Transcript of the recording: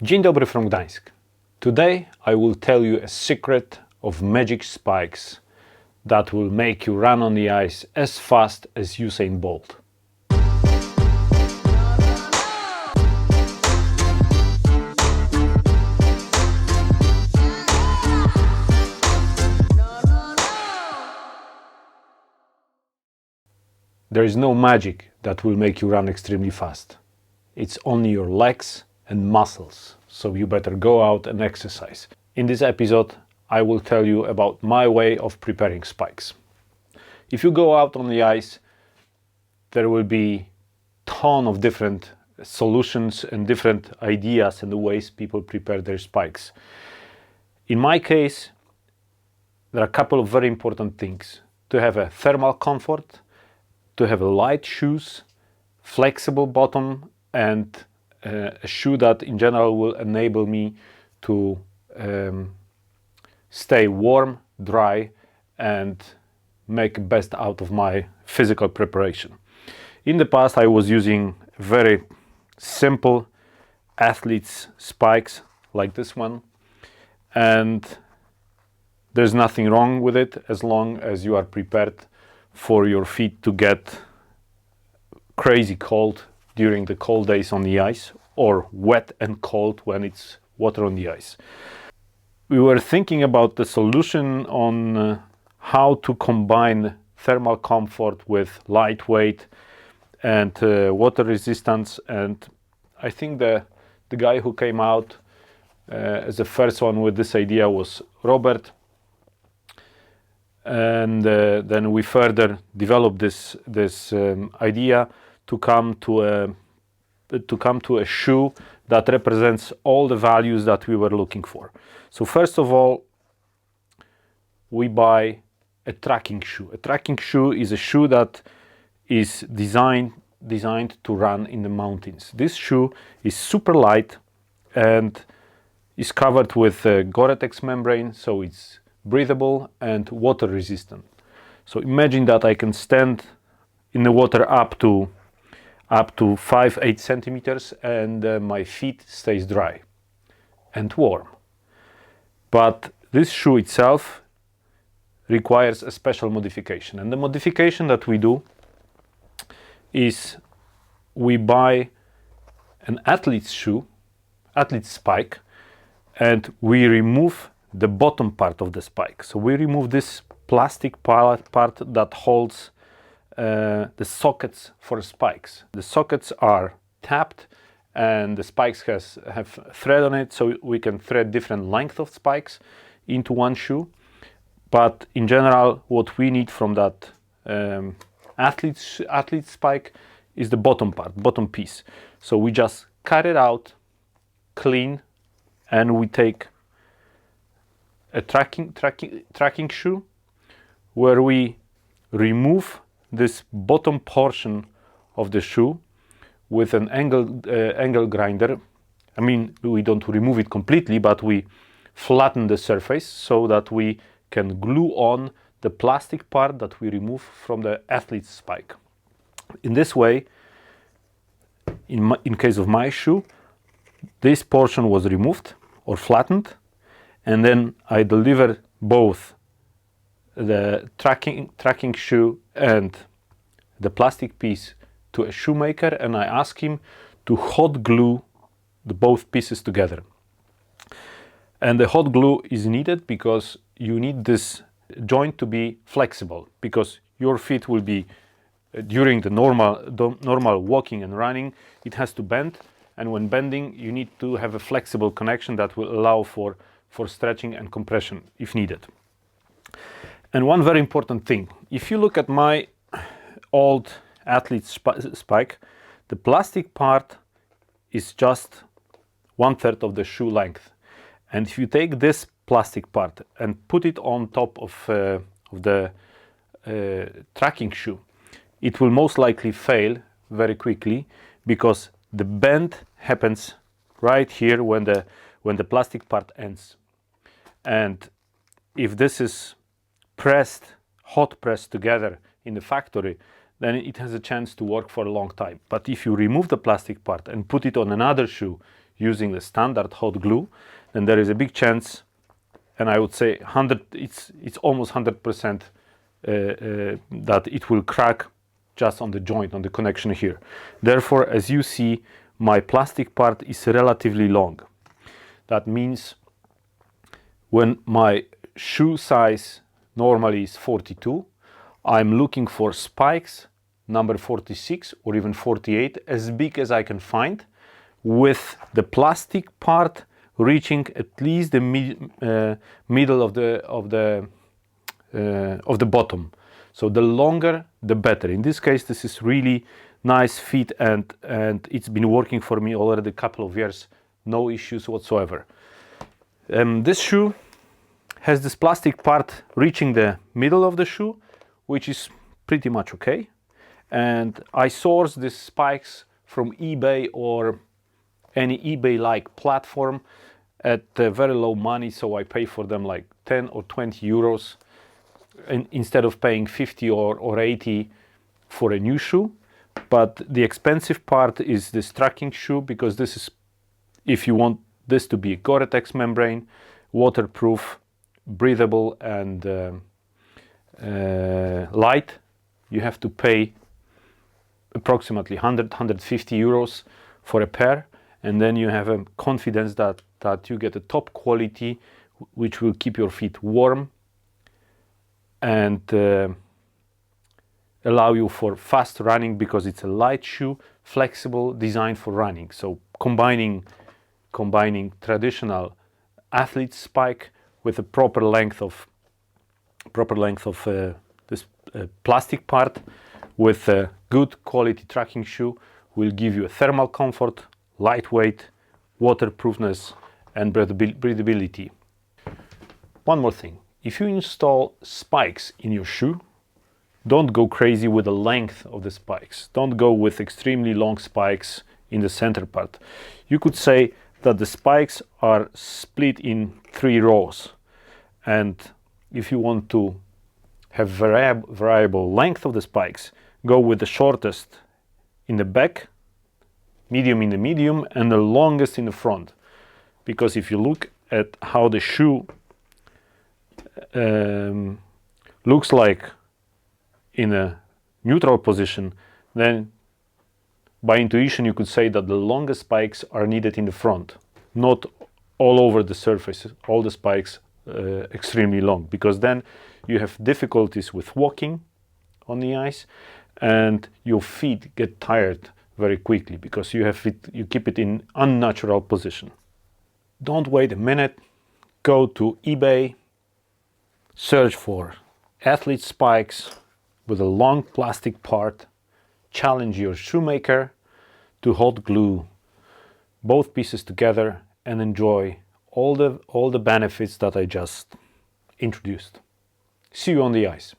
Dzień dobry from Gdańsk. Today I will tell you a secret of magic spikes that will make you run on the ice as fast as Usain Bolt. There is no magic that will make you run extremely fast. It's only your legs and muscles, so you better go out and exercise. In this episode, I will tell you about my way of preparing spikes. If you go out on the ice, there will be a ton of different solutions and different ideas and the ways people prepare their spikes. In my case, there are a couple of very important things. To have a thermal comfort, to have light shoes, flexible bottom, and a shoe that in general will enable me to stay warm, dry, and make best out of my physical preparation. In the past, I was using very simple athlete's spikes like this one, and there's nothing wrong with it as long as you are prepared for your feet to get crazy cold during the cold days on the ice, or wet and cold when it's water on the ice. We were thinking about the solution on how to combine thermal comfort with lightweight and water resistance, and I think the guy who came out as the first one with this idea was Robert, and then we further developed this idea to come to a shoe that represents all the values that we were looking for. So first of all, we buy a tracking shoe. A tracking shoe is a shoe that is designed to run in the mountains. This shoe is super light and is covered with a Gore-Tex membrane, so it's breathable and water resistant. So imagine that I can stand in the water up to 5-8 centimeters and my feet stays dry and warm. But this shoe itself requires a special modification, and the modification that we do is we buy an athlete's shoe, athlete's spike, and we remove the bottom part of the spike. So we remove this plastic part that holds the sockets for spikes. The sockets are tapped and the spikes have thread on it, so we can thread different length of spikes into one shoe. But in general, what we need from that athlete spike is the bottom part, bottom piece. So we just cut it out, clean, and we take a tracking shoe where we remove this bottom portion of the shoe with an angle grinder. I mean, we don't remove it completely, but we flatten the surface so that we can glue on the plastic part that we remove from the athlete's spike. In this way, in case of my shoe, this portion was removed or flattened, and then I deliver both the tracking shoe and the plastic piece to a shoemaker, and I ask him to hot glue the both pieces together. And the hot glue is needed because you need this joint to be flexible, because your feet will be during the normal walking and running, it has to bend, and when bending you need to have a flexible connection that will allow for stretching and compression if needed. And one very important thing, if you look at my old athlete spike, the plastic part is just 1/3 of the shoe length. And if you take this plastic part and put it on top of the tracking shoe, it will most likely fail very quickly, because the bend happens right here when the plastic part ends. And if this is hot pressed together in the factory, then it has a chance to work for a long time. But if you remove the plastic part and put it on another shoe, using the standard hot glue, then there is a big chance, and I would say it's almost 100% that it will crack just on the joint, on the connection here. Therefore, as you see, my plastic part is relatively long. That means when my shoe size normally is 42, I'm looking for spikes number 46 or even 48, as big as I can find, with the plastic part reaching at least the middle of the bottom. So the longer, the better. In this case, this is really nice fit, and it's been working for me already a couple of years. No issues whatsoever. This shoe has this plastic part reaching the middle of the shoe, which is pretty much okay. And I sourced these spikes from eBay or any eBay-like platform at very low money, so I pay for them like 10 or 20 euros instead of paying 50 or 80 for a new shoe. But the expensive part is this tracking shoe, because this is, if you want this to be a Gore-Tex membrane, waterproof, breathable, and light, you have to pay approximately 100-150 euros for a pair, and then you have a confidence that you get a top quality which will keep your feet warm and allow you for fast running, because it's a light shoe, flexible, designed for running. So combining traditional athlete spike with a proper length of this plastic part with a good quality tracking shoe will give you a thermal comfort, lightweight, waterproofness, and breathability. One more thing, if you install spikes in your shoe, don't go crazy with the length of the spikes. Don't go with extremely long spikes in the center part. You could say that the spikes are split in 3 rows, and if you want to have variable length of the spikes, go with the shortest in the back, medium in the medium, and the longest in the front. Because if you look at how the shoe looks like in a neutral position, then by intuition you could say that the longest spikes are needed in the front, not all over the surface, all the spikes extremely long, because then you have difficulties with walking on the ice, and your feet get tired very quickly because you keep it in unnatural position. Don't wait a minute. Go to eBay, search for athlete spikes with a long plastic part, challenge your shoemaker to hot glue both pieces together, and enjoy all the benefits that I just introduced. See you on the ice.